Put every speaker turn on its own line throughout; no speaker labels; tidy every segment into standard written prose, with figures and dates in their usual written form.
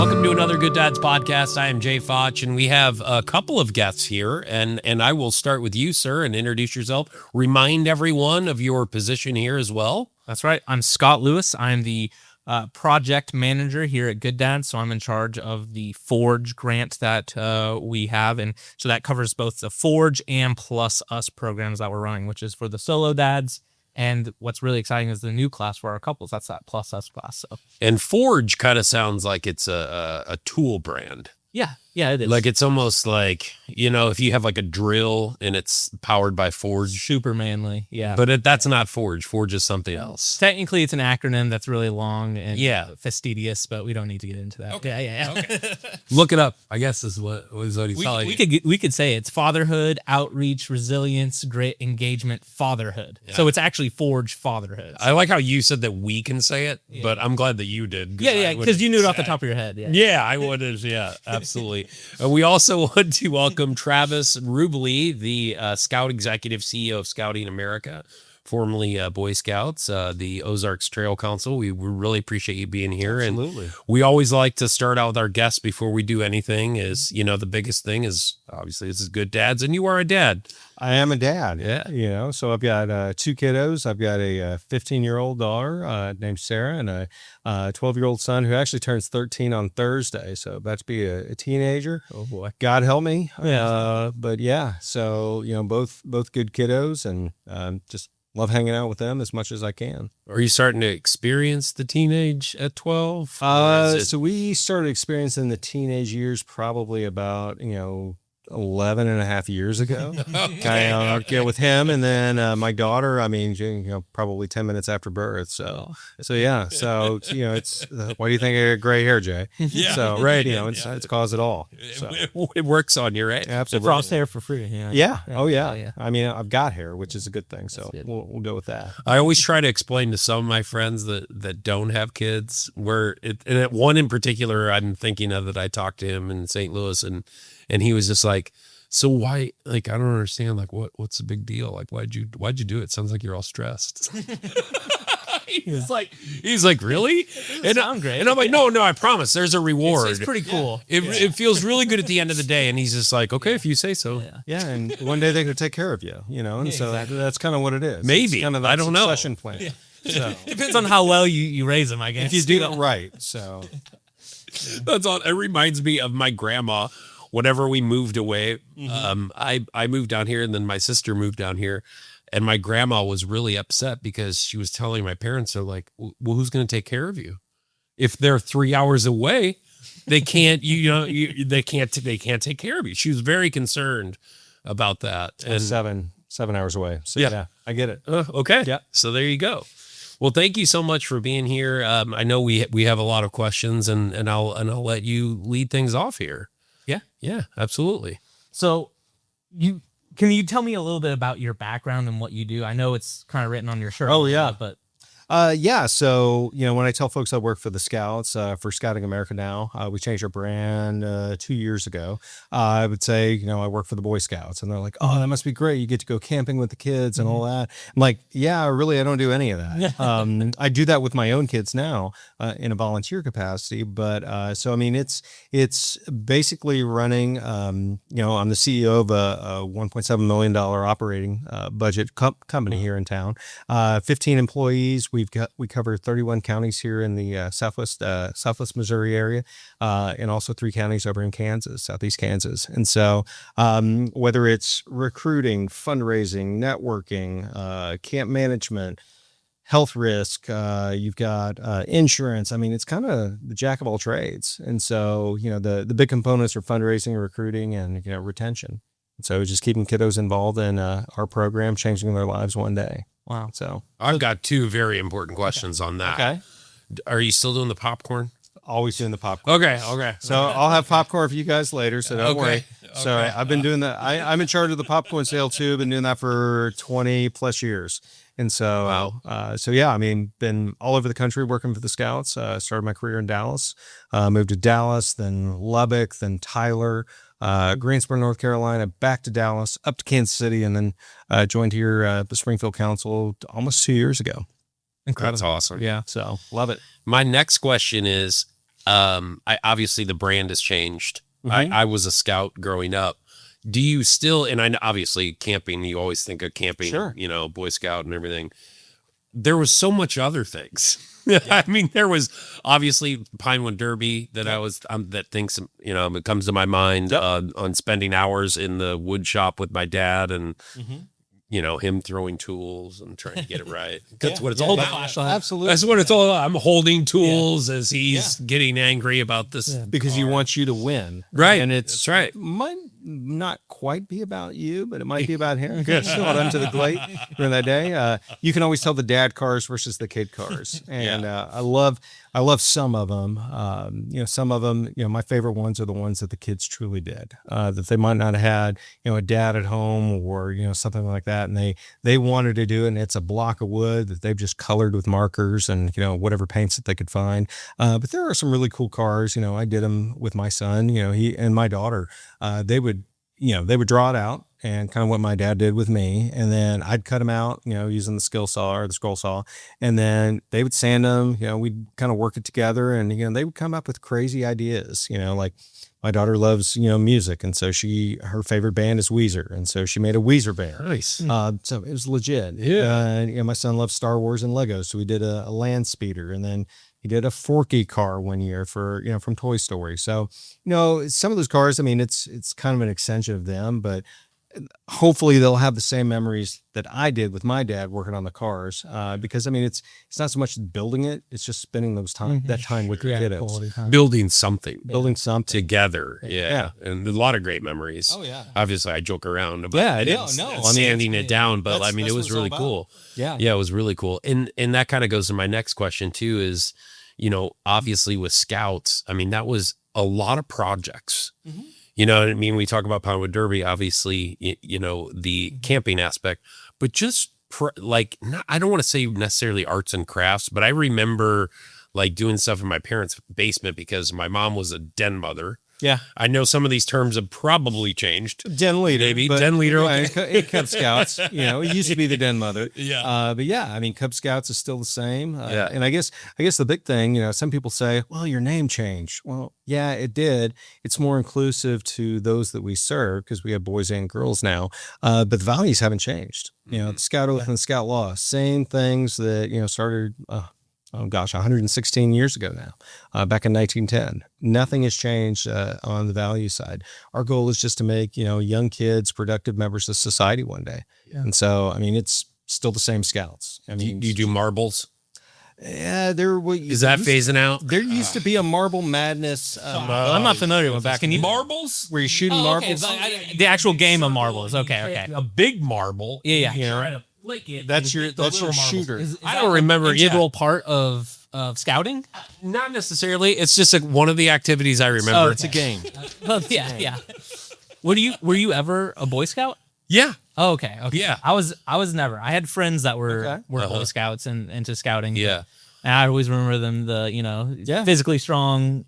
Welcome to another Good Dads podcast. I am Jay Foch, and we have a couple of guests here, and I will start with you, sir, and introduce yourself. Remind everyone of your position here as well.
That's right. I'm Scott Lewis. I'm the project manager here at Good Dads, so I'm in charge of the Forge grant that we have, and so that covers both the Forge and Plus Us programs that we're running, which is for the solo dads. And what's really exciting is the new class for our couples. That's that Plus Us class. So.
And Forge kind of sounds like it's a tool brand.
Yeah, it is.
Like it's almost like, you know, if you have like a drill and it's powered by Forge.
Super manly, yeah.
But that's not Forge. Forge is something else.
Technically, it's an acronym that's really long and fastidious, but we don't need to get into that.
Okay.
Yeah.
Okay. Look it up, I guess is what he's telling you.
We could say it's fatherhood, outreach, resilience, grit, engagement, fatherhood.
Yeah.
So it's actually Forge Fatherhood.
I like how you said that we can say it, but I'm glad that you did.
Yeah, because you knew it off the top of your head.
Yeah, I would have. Yeah, absolutely. We also want to welcome Travis Rubelee, the Scout Executive CEO of Scouting America, formerly Boy Scouts, the Ozarks Trail Council. We really appreciate you being here.
Absolutely.
And we always like to start out with our guests before we do anything is, you know, the biggest thing is obviously this is Good Dads, and you are a dad.
I am a dad.
Yeah.
You know, so I've got two kiddos. I've got a 15-year-old daughter named Sarah and a 12-year-old son who actually turns 13 on Thursday. So about to be a teenager.
Oh boy.
God help me. But yeah, so, you know, both good kiddos, and just love hanging out with them as much as I can.
Are you starting to experience the teenage at 12?
So we started experiencing the teenage years probably about, 11 and a half years ago. I get with him, and then my daughter, I mean, probably 10 minutes after birth. So yeah. So, it's, why do you think I got gray hair, Jay?
Yeah.
So, right. It's caused it all. So.
It works on you, right?
Absolutely.
Frost hair for free.
Yeah. Oh, yeah. I mean, I've got hair, which is a good thing. So we'll go with that.
I always try to explain to some of my friends that don't have kids and one in particular I'm thinking of that I talked to him in St. Louis, and he was just like, so why, like, I don't understand, like, what's the big deal? Like, why'd you do it? Sounds like you're all stressed. He's like, really?
And sound great.
And I'm like, no, I promise. There's a reward.
It's pretty cool.
It feels really good at the end of the day. And he's just like, okay, if you say so.
Yeah. And one day they could take care of you, and so that's kind of what it is.
Maybe.
It's kind of
I don't know.
Succession plan. Yeah. So.
Depends on how well you raise them, I guess.
If you do it right. So
that's all. It reminds me of my grandma. Whenever we moved away, I moved down here, and then my sister moved down here, and my grandma was really upset because she was telling my parents, they're like, well, who's going to take care of you? If they're 3 hours away, they can't, they can't take care of you. She was very concerned about that. And
7 hours away. So yeah, I get it.
Okay.
Yeah.
So there you go. Well, thank you so much for being here. I know we have a lot of questions, and I'll let you lead things off here. Yeah, absolutely.
So can you tell me a little bit about your background and what you do? I know it's kind of written on your shirt.
Oh, yeah.
But
yeah. So, when I tell folks I work for the Scouts, for Scouting America now, we changed our brand 2 years ago. I would say, I work for the Boy Scouts, and they're like, oh, that must be great. You get to go camping with the kids and all that. I'm like, yeah, really, I don't do any of that. I do that with my own kids now in a volunteer capacity. But so, I mean, it's basically running, I'm the CEO of a $1.7 million operating budget company here in town, 15 employees. We cover 31 counties here in the Southwest Missouri area, and also 3 counties over in Kansas, Southeast Kansas. And so whether it's recruiting, fundraising, networking, camp management, health risk, you've got insurance. I mean, it's kind of the jack of all trades. And so, the big components are fundraising, recruiting, and retention. So just keeping kiddos involved in our program, changing their lives one day.
Wow.
So
I've got 2 very important questions on that.
Okay.
Are you still doing the popcorn?
Always doing the popcorn.
Okay.
So I'll have popcorn for you guys later, so don't worry. So I've been doing that. I'm in charge of the popcorn sale too. Been doing that for 20 plus years. And so, yeah, I mean, been all over the country working for the Scouts. Started my career in Dallas, moved to Dallas, then Lubbock, then Tyler, Greensboro, North Carolina, back to Dallas, up to Kansas City, and then joined here the Springfield Council almost 2 years ago.
Incredible. That's awesome.
Yeah, so love it.
My next question is, I obviously the brand has changed. I was a scout growing up. Do you still, and I know obviously camping, you always think of camping,
Sure.
you know, Boy Scout and everything. There was so much other things. I mean, there was obviously Pinewood Derby that that thinks, you know, it comes to my mind on spending hours in the wood shop with my dad and, you know, him throwing tools and trying to get it right. That's what it's all about.
Absolutely.
That's what it's all about. I'm holding tools as he's getting angry about this.
Because he wants you to win.
Right.
And
That's right.
might not quite be about you, but it might be about him. Good. Still onto the plate during that day. You can always tell the dad cars versus the kid cars. And I love some of them. You know, some of them, you know, my favorite ones are the ones that the kids truly did, that they might not have had, you know, a dad at home or, you know, something like that. And they wanted to do it. And it's a block of wood that they've just colored with markers and, you know, whatever paints that they could find. But there are some really cool cars. You know, I did them with my son, you know, he and my daughter, they would draw it out and kind of what my dad did with me. And then I'd cut them out, you know, using the skill saw or the scroll saw. And then they would sand them, you know, we'd kind of work it together and, you know, they would come up with crazy ideas, you know, like my daughter loves, you know, music. And so her favorite band is Weezer. And so she made a Weezer bear.
Nice.
So it was legit.
Yeah.
And, you know, my son loves Star Wars and Legos. So we did a land speeder, and then he did a Forky car one year for, you know, from Toy Story. So, you know, some of those cars, I mean, it's kind of an extension of them, but hopefully they'll have the same memories that I did with my dad working on the cars. Because I mean, it's not so much building it, it's just spending that time with the kiddos.
Building something.
Building something
Together. Yeah. And a lot of great memories.
Oh, yeah.
Obviously I joke around about sanding it down, but I mean, it was really cool.
Yeah.
Yeah, it was really cool. And that kind of goes to my next question too is, you know, obviously with scouts, I mean, that was a lot of projects. You know what I mean? We talk about Pinewood Derby, obviously, you know, the camping aspect, but just I don't want to say necessarily arts and crafts, but I remember like doing stuff in my parents' basement because my mom was a den mother.
Yeah.
I know some of these terms have probably changed.
Den leader.
Maybe.
But,
Den leader.
Yeah,
Okay.
in Cub Scouts, you know, it used to be the den mother.
Yeah.
But yeah, I mean, Cub Scouts is still the same.
Yeah.
And I guess the big thing, you know, some people say, well, your name changed. Well, yeah, it did. It's more inclusive to those that we serve because we have boys and girls now. But the values haven't changed. You know, the Scout Oath and the Scout Law, same things that, you know, started, 116 years ago now, back in 1910. Nothing has changed on the value side. Our goal is just to make, you know, young kids productive members of society one day. Yeah. And so, I mean, it's still the same scouts. I mean,
Do you do marbles?
Yeah,
Is that phasing out?
There used to be a Marble Madness.
I'm not familiar with that. Can you
marbles?
Were you shooting marbles?
The actual game of marbles. Okay.
A big marble.
Yeah.
You know, like it.
That's your shooter.
Is
I don't remember.
an integral part of scouting?
Not necessarily. It's just one of the activities I remember.
Oh,
It's a game.
Well, yeah. Were you ever a Boy Scout?
Yeah.
Oh, okay.
Yeah.
I was never. I had friends that were
Okay.
Boy Scouts and into scouting.
Yeah.
And I always remember them, physically strong,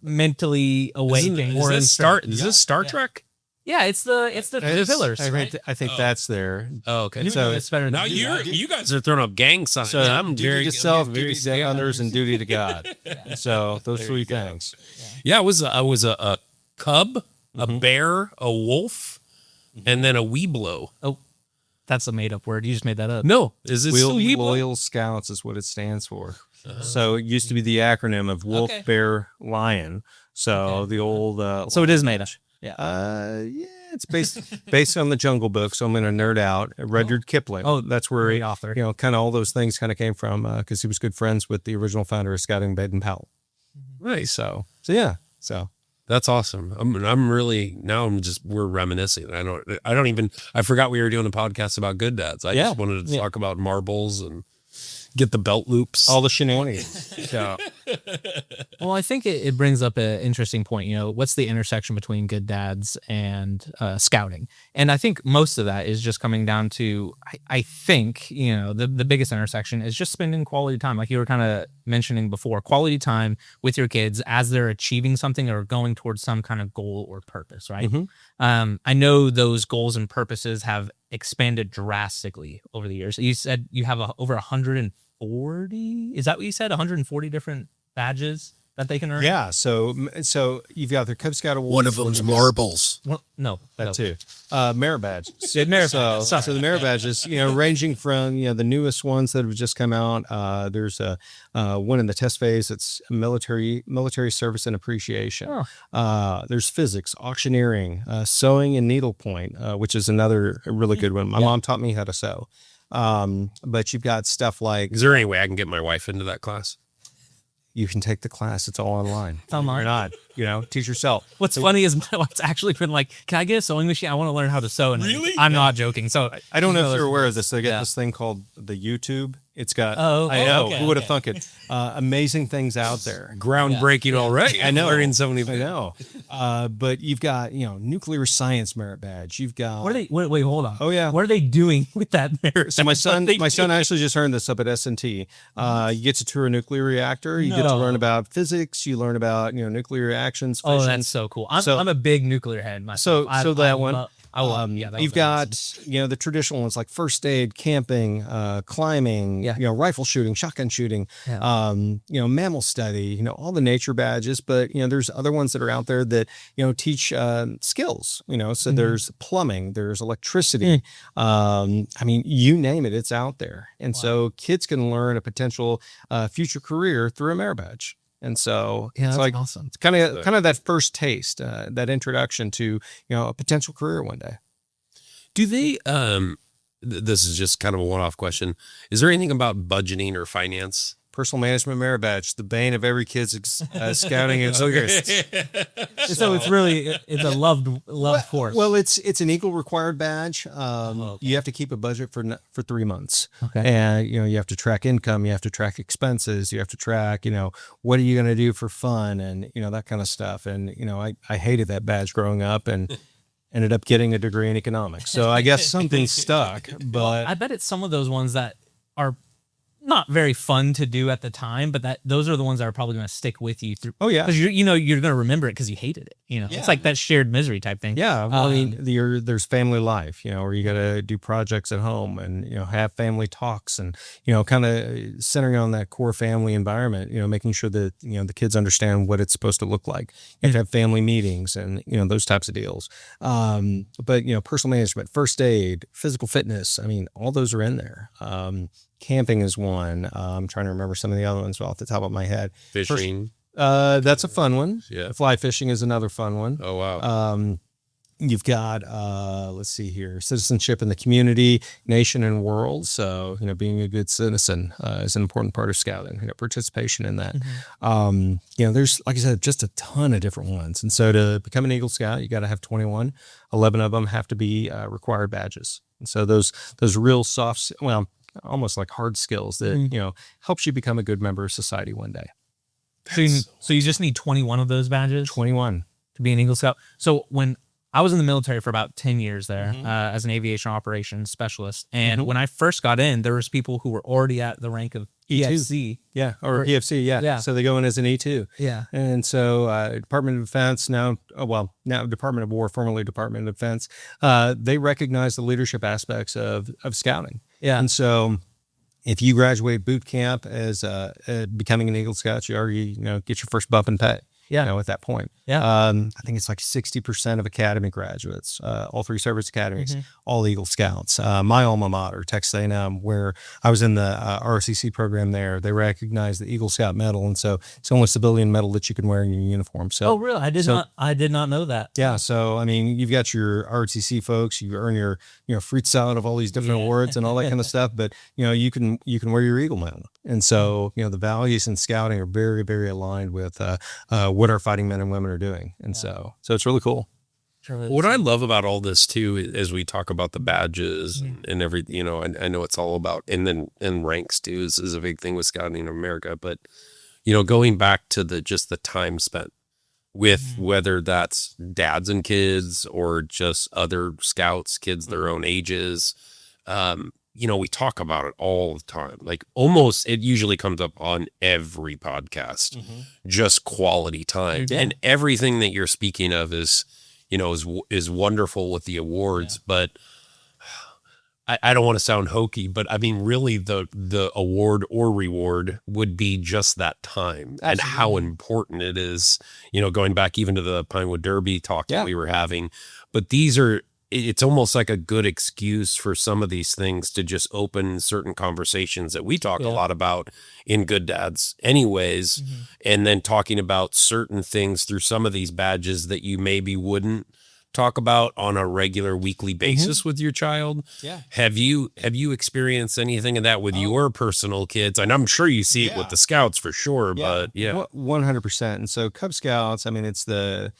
mentally awakened.
Is this Star Trek?
Yeah, it's the pillars.
I think that's there.
Oh, okay.
So
it's better.
Now you guys are throwing up gang signs.
So
I'm
duty
very
to self, duty to others, and duty to God. So those three things.
Yeah, I was a cub, a bear, a wolf, and then a weeblo.
Oh, that's a made up word. You just made that up.
No, is it still weeblo?
Loyal Scouts is what it stands for. So it used to be the acronym of Wolf, Bear, Lion. So the old.
So it is made up.
Yeah, it's based on the Jungle Book. So I'm going to nerd out. Rudyard Kipling.
Oh,
that's where
great author.
You know, kind of all those things kind of came from because he was good friends with the original founder of Scouting, Baden-Powell.
Nice.
So yeah. So
that's awesome. We're reminiscing. I forgot we were doing a podcast about good dads. I just wanted to talk about marbles and get the belt loops.
All the shenanigans. So.
Well, I think it brings up an interesting point. You know, what's the intersection between good dads and scouting? And I think most of that is just coming down to, I think, you know, the biggest intersection is just spending quality time. Like you were kind of mentioning before, quality time with your kids as they're achieving something or going towards some kind of goal or purpose, right? Mm-hmm. I know those goals and purposes have expanded drastically over the years. You said you have over 140. Is that what you said? 140 different badges that they can earn?
Yeah, so you've got their Cub Scout Awards.
One of them's marbles.
Well, no,
That too. Merit badge.
Merit
So,
badge.
so the merit badges, ranging from the newest ones that have just come out. There's one in the test phase. It's military service and appreciation. There's physics, auctioneering, sewing and needlepoint, which is another really good one. My mom taught me how to sew. But you've got stuff like.
Is there any way I can get my wife into that class?
You can take the class. It's all online.
It's online.
You're not, teach yourself.
What's funny is my wife's actually been like, "Can I get a sewing machine? I want to learn how to sew." And
Really?
I'm not joking. So
I don't know if you're aware of this. They got this thing called the YouTube. It's got, I know,
okay,
who would have thunk it? Amazing things out there.
Groundbreaking already.
I know.
Learning so many.
I know. But you've got, nuclear science merit badge. You've got.
what are they? Wait, hold on.
Oh, yeah.
What are they doing with that merit?
So my son actually just earned this up at S&T. You get to tour a nuclear reactor. You get to learn about physics. You learn about, nuclear reactions.
Oh,
fission.
that's so cool. I'm a big nuclear head myself.
So that one.
You've
got the traditional ones like first aid, camping, climbing, rifle shooting, shotgun shooting, mammal study, all the nature badges. But there's other ones that are out there that teach skills. So there's plumbing, there's electricity. You name it, it's out there. And so kids can learn a potential future career through a merit badge. And so
it's
like
awesome.
It's kind of that first taste, that introduction to a potential career one day.
Do they? This is just kind of a one-off question. Is there anything about budgeting or finance?
Personal management merit badge, the bane of every kid's scouting experience.
So it's a loved course.
Well, it's an Eagle required badge. You have to keep a budget for 3 months.
Okay.
And you have to track income, you have to track expenses, you have to track, what are you going to do for fun and that kind of stuff. And I hated that badge growing up and ended up getting a degree in economics. So I guess something stuck, but
I bet it's some of those ones that are not very fun to do at the time, but those are the ones that are probably going to stick with you through.
Oh yeah,
because you're going to remember it because you hated it. It's like that shared misery type thing.
Yeah, there's family life, where you got to do projects at home and have family talks and kind of centering on that core family environment. Making sure that the kids understand what it's supposed to look like. You have to have family meetings and those types of deals. But personal management, first aid, physical fitness. All those are in there. Camping is one. I'm trying to remember some of the other ones off the top of my head.
Fishing.
That's a fun one.
Yeah.
Fly fishing is another fun one.
Oh, wow.
You've got, let's see here, citizenship in the community, nation, and world. So, being a good citizen is an important part of scouting, participation in that. Mm-hmm. There's, like I said, just a ton of different ones. And so to become an Eagle Scout, you got to have 21. 11 of them have to be required badges. And so those real soft, almost like hard skills that, helps you become a good member of society one day.
So you just need 21 of those badges?
21.
To be an Eagle Scout. So when I was in the military for about 10 years there as an aviation operations specialist. And when I first got in, there was people who were already at the rank of EFC.
Yeah, or EFC, yeah. So they go in as an E2.
Yeah.
And so Department of Defense, now Department of War, formerly Department of Defense, they recognize the leadership aspects of scouting. Yeah. And so if you graduate boot camp as becoming an Eagle Scout, you already, get your first bump in pay. Yeah. At that point. Yeah. I think it's like 60% of academy graduates, all 3 service academies, all Eagle Scouts. My alma mater, Texas A&M, where I was in the ROTC program there, they recognize the Eagle Scout medal. And so it's the only civilian medal that you can wear in your uniform. So,
oh, really? I did not know that.
Yeah. So, you've got your ROTC folks, you earn your, fruit salad of all these different awards and all that kind of stuff. But, you can wear your Eagle medal. And so, the values in scouting are very, very aligned with what our fighting men and women are doing. And so it's really cool.
What I love about all this too, as we talk about the badges and everything, I know it's all about, and ranks too is a big thing with scouting in America, but going back to the time spent with whether that's dads and kids or just other scouts, kids their own ages, we talk about it all the time. Like it usually comes up on every podcast, just quality time. Yeah. And everything that you're speaking of is wonderful with the awards, but I don't want to sound hokey, but I mean, really the award or reward would be just that time and how important it is, going back even to the Pinewood Derby talk that we were having. But it's almost like a good excuse for some of these things to just open certain conversations that we talk a lot about in Good Dads anyways. And then talking about certain things through some of these badges that you maybe wouldn't talk about on a regular weekly basis with your child.
Yeah.
Have you experienced anything of that with your personal kids? And I'm sure you see it with the Scouts for sure, but
100%. And so Cub Scouts, I mean, it's the,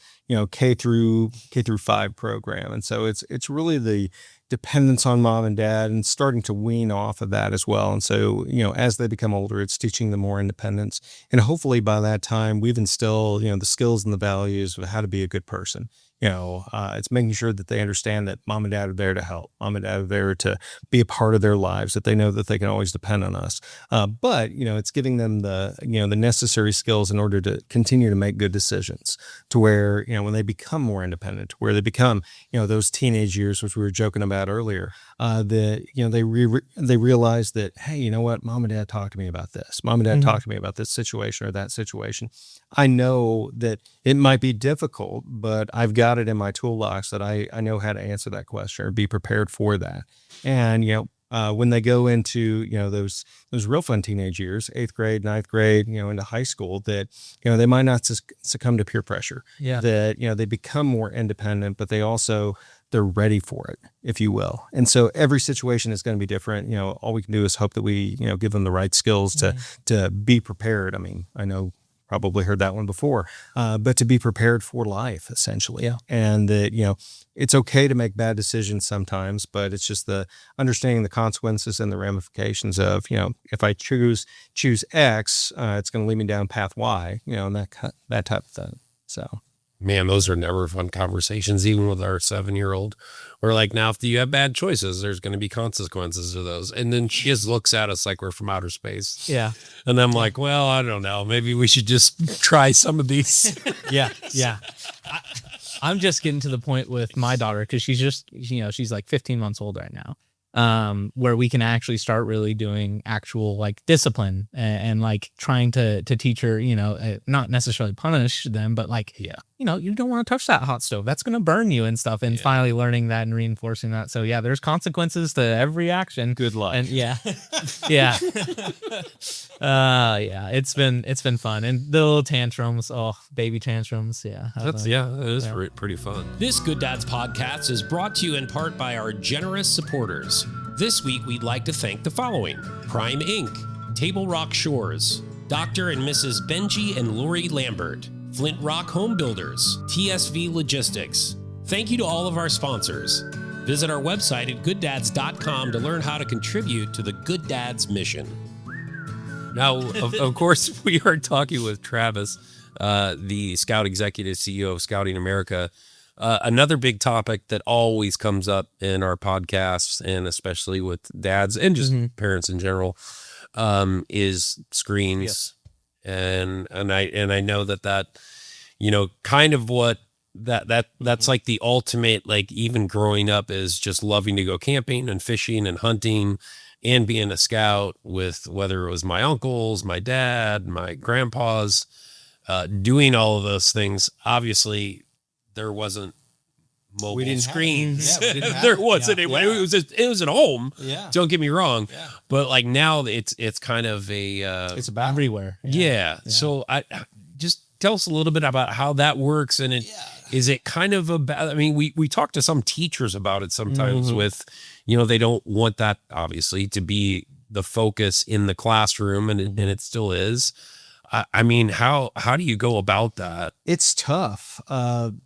K through 5 program. And so it's really the dependence on mom and dad and starting to wean off of that as well. And so, as they become older, it's teaching them more independence. And hopefully by that time, we've instilled, the skills and the values of how to be a good person. It's making sure that they understand that mom and dad are there to help. Mom and dad are there to be a part of their lives, that they know that they can always depend on us. But it's giving them the necessary skills in order to continue to make good decisions to where, when they become more independent, where they become, those teenage years, which we were joking about earlier, that, they realize that, hey, you know what? Mom and dad talked to me about this. Mom and dad talked to me about this situation or that situation. I know that it might be difficult, but I've got it in my toolbox that I know how to answer that question or be prepared for that. And, when they go into, those real fun teenage years, 8th grade, 9th grade, into high school, that, they might not succumb to peer pressure. Yeah. That, they become more independent, but they're ready for it, if you will. And so every situation is going to be different. All we can do is hope that we, give them the right skills to be prepared. I mean, I know probably heard that one before, but to be prepared for life, essentially. Yeah. And that, it's okay to make bad decisions sometimes, but it's just the understanding the consequences and the ramifications of, if I choose X, it's going to lead me down path Y, and that type of thing. So.
Man, those are never fun conversations, even with our 7-year-old. We're like, now, if you have bad choices, there's going to be consequences to those. And then she just looks at us like we're from outer space.
Yeah.
And I'm like, well, I don't know. Maybe we should just try some of these.
Yeah. I'm just getting to the point with my daughter because she's just, she's like 15 months old right now. Where we can actually start really doing actual like discipline and like trying to teach her, not necessarily punish them, but like, you don't want to touch that hot stove. That's going to burn you and stuff. And finally learning that and reinforcing that. So there's consequences to every action.
Good luck.
And it's been fun. And the little tantrums, baby tantrums. Yeah.
It is pretty fun.
This Good Dads podcast is brought to you in part by our generous supporters. This week, we'd like to thank the following: Prime Inc., Table Rock Shores, Dr. and Mrs. Benji and Lori Lambert, Flint Rock Home Builders, TSV Logistics. Thank you to all of our sponsors. Visit our website at gooddads.com to learn how to contribute to the Good Dads mission.
Now, of course, we are talking with Travis, the Scout Executive CEO of Scouting America. Another big topic that always comes up in our podcasts, and especially with dads and just parents in general, is screens.
Yes.
And I know that kind of what that's like the ultimate, like even growing up is just loving to go camping and fishing and hunting and being a scout with whether it was my uncles, my dad, my grandpas, doing all of those things. Obviously, there wasn't mobile screens. There wasn't. It was at home. Yeah. Don't get me wrong. Yeah. But like now it's kind of
it's about
everywhere.
Yeah. So I just tell us a little bit about how that works. And is it kind of about, I mean, we talk to some teachers about it sometimes with, they don't want that obviously to be the focus in the classroom, and it still is. I mean, how do you go about that?
It's tough. And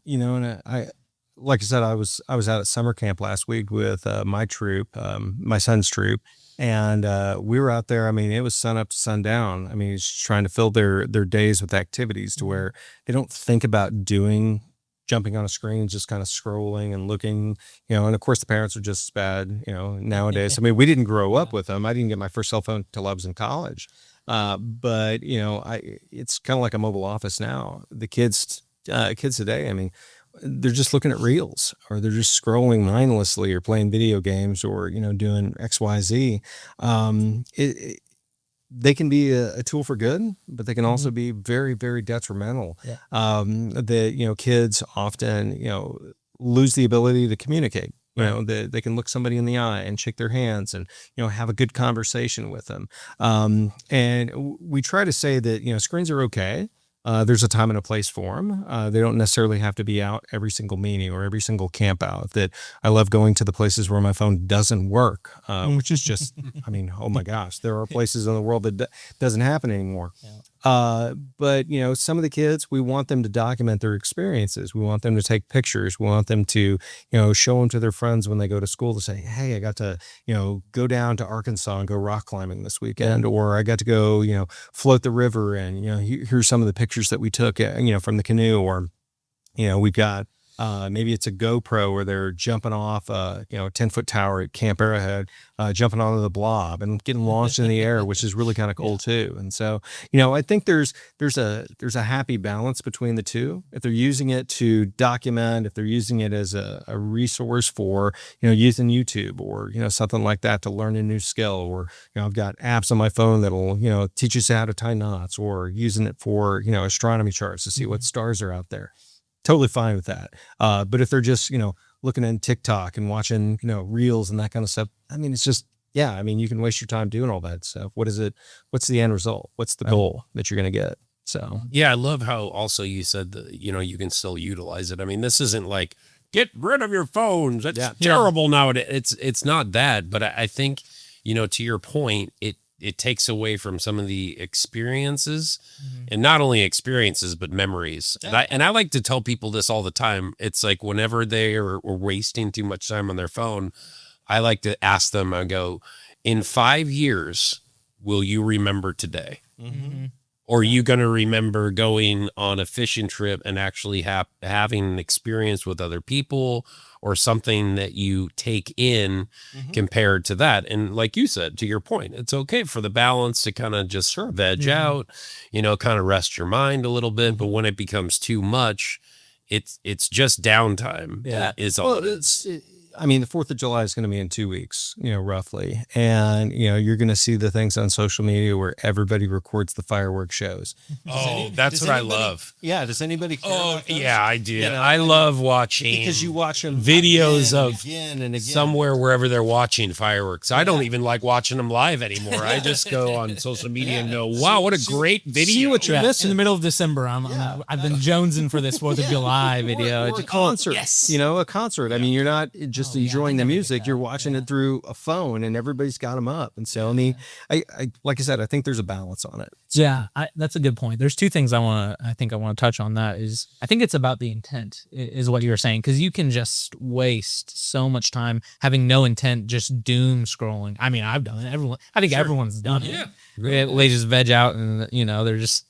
like I said, I was out at summer camp last week with my troop, my son's troop, and we were out there. I mean, it was sun up to sundown. I mean, it's trying to fill their days with activities to where they don't think about jumping on a screen, just kind of scrolling and looking, and of course the parents are just as bad, nowadays. I mean, we didn't grow up with them. I didn't get my first cell phone till I was in college. But it's kind of like a mobile office now. The kids today, I mean, they're just looking at reels, or they're just scrolling mindlessly, or playing video games, or, doing XYZ. They can be a tool for good, but they can also be very, very detrimental.
Yeah.
Kids often, lose the ability to communicate. They can look somebody in the eye and shake their hands and, have a good conversation with them. And we try to say that, screens are okay. There's a time and a place for them. They don't necessarily have to be out every single meeting or every single camp out. That I love going to the places where my phone doesn't work, which is just, oh my gosh, there are places in the world that doesn't happen anymore. Yeah. But some of the kids, we want them to document their experiences. We want them to take pictures. We want them to, show them to their friends when they go to school, to say, hey, I got to, go down to Arkansas and go rock climbing this weekend, or I got to go, float the river, and, here's some of the pictures that we took, from the canoe, or, we've got, maybe it's a GoPro where they're jumping off, 10-foot tower at Camp Arrowhead, jumping onto the blob and getting launched in the air, which is really kind of cool too. And so, I think there's a happy balance between the two. If they're using it to document, if they're using it as a resource for, using YouTube, or, something like that to learn a new skill, or, I've got apps on my phone that'll, teach us how to tie knots, or using it for, astronomy charts to see what stars are out there. Totally fine with that. But if they're just, looking at TikTok and watching, reels and that kind of stuff, it's just, you can waste your time doing all that stuff. What is it? What's the end result? What's the goal that you're going to get? So,
yeah, I love how also you said that, you can still utilize it. This isn't like, get rid of your phones. That's terrible nowadays. It's not that, but I think, to your point, it takes away from some of the experiences, and not only experiences, but memories. Yeah. And I like to tell people this all the time. It's like, whenever they are wasting too much time on their phone, I like to ask them, I go, in 5 years, will you remember today? Mm-hmm. Or are you going to remember going on a fishing trip and actually having an experience with other people, or something that you take in compared to that? And like you said, to your point, it's okay for the balance to kind of just veg out, kind of rest your mind a little bit. But when it becomes too much, it's just downtime.
Yeah.
Is all it is.
The 4th of July is going to be in 2 weeks, roughly. And, you're going to see the things on social media where everybody records the fireworks shows.
That's what I love.
Yeah. Does anybody care about those?
Yeah, I do. I love watching,
because you watch them
videos
again and again.
Somewhere, wherever they're watching fireworks. I don't even like watching them live anymore. I just go on social media and go, wow, what a great video.
See what you're missing.
In the middle of December, I've been jonesing for this 4th of July video.
Or a concert. Yes. A concert. You're not just enjoying the music, you're watching it through a phone, and everybody's got them up. And so, I like I said, I think there's a balance on it.
Yeah, that's a good point. There's two things I want to touch on. That is, I think it's about the intent, is what you were saying, because you can just waste so much time having no intent, just doom scrolling. I've done it. Everyone's done it. Yeah, they just veg out, and they're just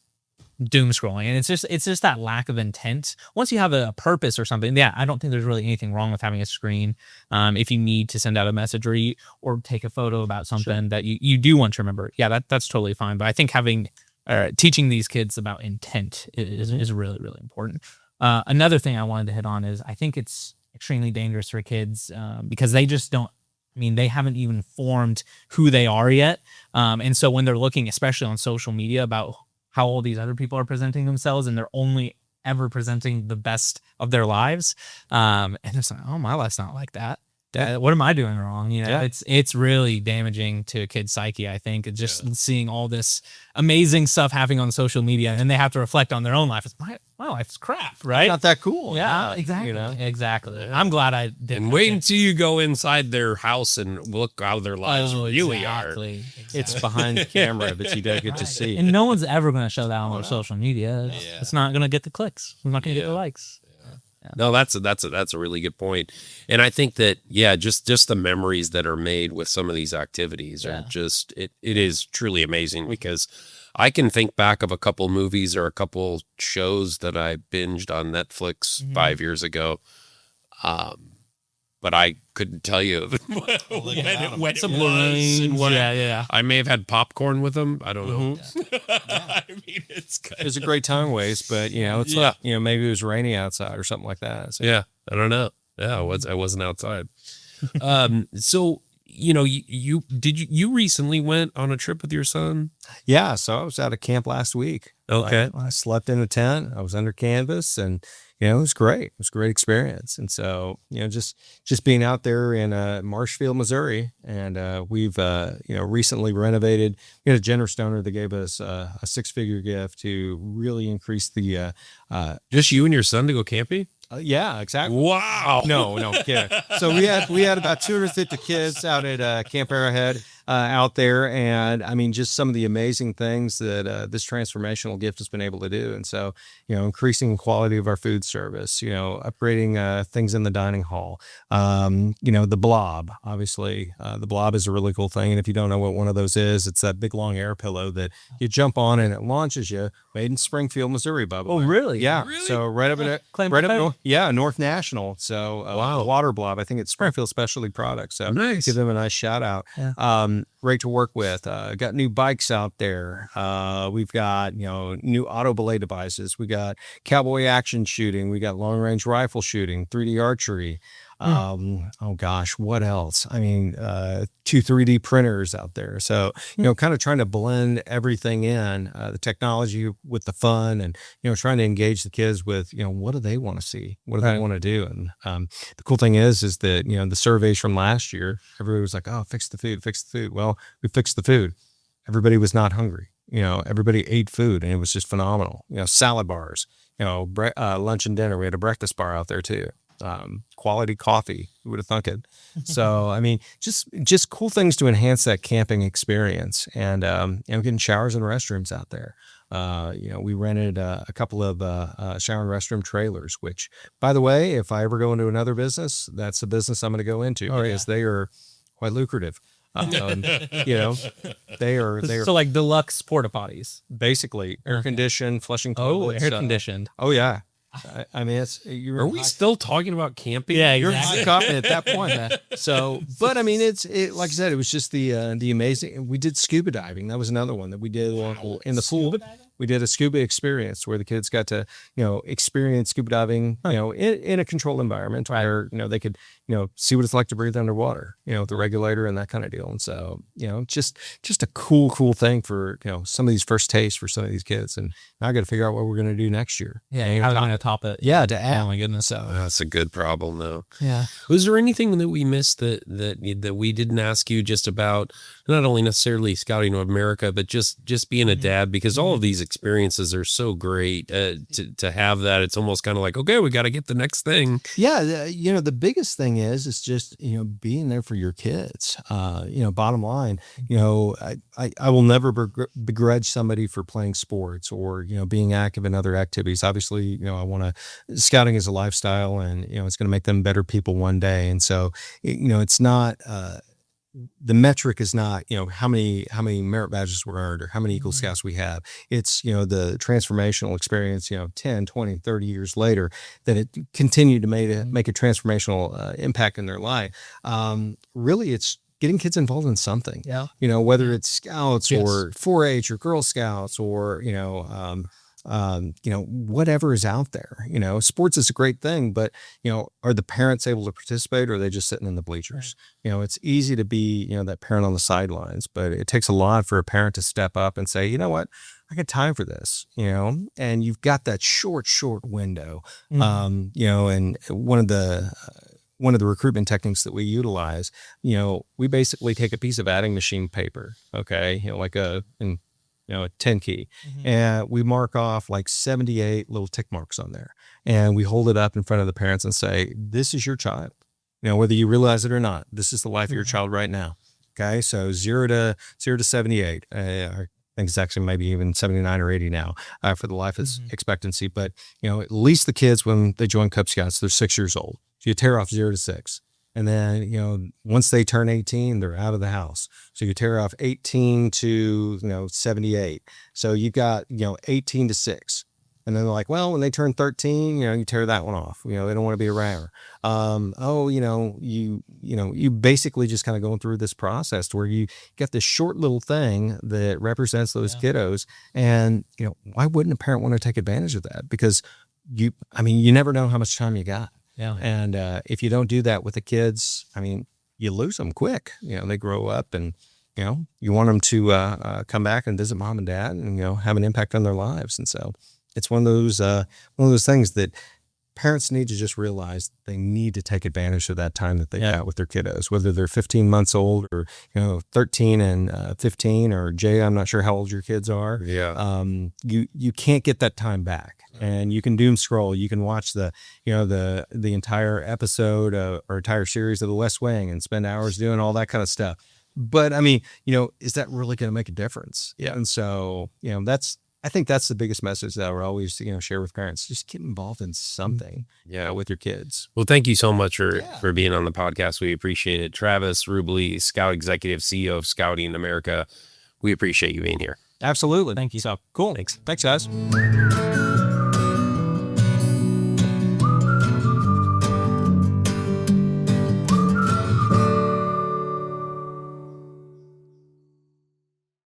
doom scrolling, and it's just that lack of intent. Once you have a purpose or something, I don't think there's really anything wrong with having a screen. If you need to send out a message, or take a photo about something that you do want to remember, that's totally fine. But I think teaching these kids about intent is really, really important. Another thing I wanted to hit on is, I think it's extremely dangerous for kids because they just don't. They haven't even formed who they are yet, and so when they're looking, especially on social media, about how all these other people are presenting themselves, and they're only ever presenting the best of their lives. And it's like, oh, my life's not like that. What am I doing wrong? It's really damaging to a kid's psyche, I think. It's just seeing all this amazing stuff happening on social media, and they have to reflect on their own life. It's my life's crap, right?
It's not that cool.
Yeah, exactly. Exactly. I'm glad I did.
And wait until you go inside their house and look how their lives really are.
Exactly.
It's behind the camera, but you don't get to see.
And no one's ever going to show that on their social media. It's not going to get the clicks. It's not going to get the likes.
Yeah. No, that's a really good point. And I think that, just the memories that are made with some of these activities are just, it is truly amazing, because I can think back of a couple movies or a couple shows that I binged on Netflix 5 years ago. but I couldn't tell you when it was. And what
Yeah.
I may have had popcorn with them. I don't know.
I mean, it's good.
It was a great time waste, but it's not, maybe it was rainy outside or something like that. So.
Yeah, I don't know. Yeah, I wasn't outside. So you recently went on a trip with your son?
Yeah, so I was out of camp last week.
Okay.
I slept in a tent. I was under canvas, and it was great. It was a great experience. And so just being out there in Marshfield, Missouri, and we've recently renovated. We had a generous donor that gave us a 6-figure gift to really increase the.
Just you and your son to go camping?
Yeah, exactly.
Wow.
No, yeah. So we had about 250 kids out at Camp Arrowhead out there, and I mean, just some of the amazing things that this transformational gift has been able to do. And so, increasing the quality of our food service, upgrading things in the dining hall, the blob. Obviously, the blob is a really cool thing, and if you don't know what one of those is, it's that big long air pillow that you jump on and it launches you. Made in Springfield, Missouri, by the way.
Oh, really?
Yeah.
Really?
So right up north. Yeah, North National. So
Wow.
Water Blob. I think it's Springfield Specialty Products. So
Nice.
give them a nice shout out.
Yeah.
Great to work with. Got new bikes out there. We've got new auto belay devices. We got cowboy action shooting. We got long range rifle shooting. 3D archery. Oh gosh, what else? I mean, 2 3D printers out there. So, kind of trying to blend everything in, the technology with the fun, and, trying to engage the kids with, what do they want to see? What do they want to do? And the cool thing is that, the surveys from last year, everybody was like, oh, fix the food. Well, we fixed the food. Everybody was not hungry. Everybody ate food, and it was just phenomenal. Salad bars, lunch and dinner. We had a breakfast bar out there too. Quality coffee. Who would have thunk it? So, I mean, just cool things to enhance that camping experience, and getting showers and restrooms out there. We rented a couple of shower and restroom trailers, which, by the way, if I ever go into another business, that's the business I'm going to go into because they are quite lucrative. They are
So like deluxe porta potties.
basically air conditioned, flushing
Oh,
toilets.
air conditioned.
Oh yeah. I mean,
Are we still talking about camping?
Yeah,
You're
exactly.
hot at that point. So, but I mean, it like I said, it was just the amazing. We did scuba diving. That was another one that we did in the pool. We did a scuba experience where the kids got to, experience scuba diving, in a controlled environment where, they could, see what it's like to breathe underwater, with the regulator and that kind of deal. And so, just a cool thing for, some of these first tastes for some of these kids. And now I got to figure out what we're going to do next year.
Yeah, how are going to top it?
Yeah, to add.
Oh my goodness.
So
That's a good problem, though.
Yeah.
Was there anything that we missed that we didn't ask you just about, not only necessarily Scouting of America, but just being a dad? Because all of these experiences are so great to have that. It's almost kind of like, okay, we got to get the next thing.
yeah, the biggest thing is just, being there for your kids. Bottom line, I will never begrudge somebody for playing sports or, being active in other activities. Obviously, scouting is a lifestyle, and, it's going to make them better people one day. And so, it's not, the metric is not, how many merit badges were earned or how many Eagle Scouts we have. It's, the transformational experience, 10, 20, 30 years later, that it continued to make a transformational impact in their life. Really, it's getting kids involved in something, whether it's Scouts or 4-H or Girl Scouts or, whatever is out there. Sports is a great thing, but, are the parents able to participate, or are they just sitting in the bleachers? Right. It's easy to be, that parent on the sidelines, but it takes a lot for a parent to step up and say, you know what, I got time for this, and you've got that short window, and one of the recruitment techniques that we utilize, we basically take a piece of adding machine paper, like a 10 key, and we mark off like 78 little tick marks on there, and we hold it up in front of the parents and say, this is your child, whether you realize it or not, this is the life of your child right now. Okay. So 0 to 78, I think it's actually maybe even 79 or 80 now, for the life expectancy. But, at least the kids, when they join Cub Scouts, they're 6 years old. So you tear off 0 to 6. And then, once they turn 18, they're out of the house. So you tear off 18 to, 78. So you've got, 18 to 6. And then they're like, well, when they turn 13, you tear that one off. They don't want to be around her. You basically just kind of going through this process where you get this short little thing that represents those kiddos. And, why wouldn't a parent want to take advantage of that? Because you never know how much time you got.
Yeah.
And if you don't do that with the kids, you lose them quick. They grow up and, you want them to come back and visit mom and dad and, have an impact on their lives. And so it's one of those things that parents need to just realize they need to take advantage of that time that they got with their kiddos, whether they're 15 months old or, 13 and 15, or Jay, I'm not sure how old your kids are.
Yeah.
You can't get that time back, and you can doom scroll. You can watch the entire episode or entire series of The West Wing and spend hours doing all that kind of stuff. But is that really going to make a difference?
Yeah.
And so, I think that's the biggest message that I would always, share with parents. Just get involved in something with your kids.
Well, thank you so much for being on the podcast. We appreciate it. Travis Rubelee, Scout Executive, CEO of Scouting America. We appreciate you being here.
Absolutely.
Thank you.
So cool.
Thanks.
Thanks, guys.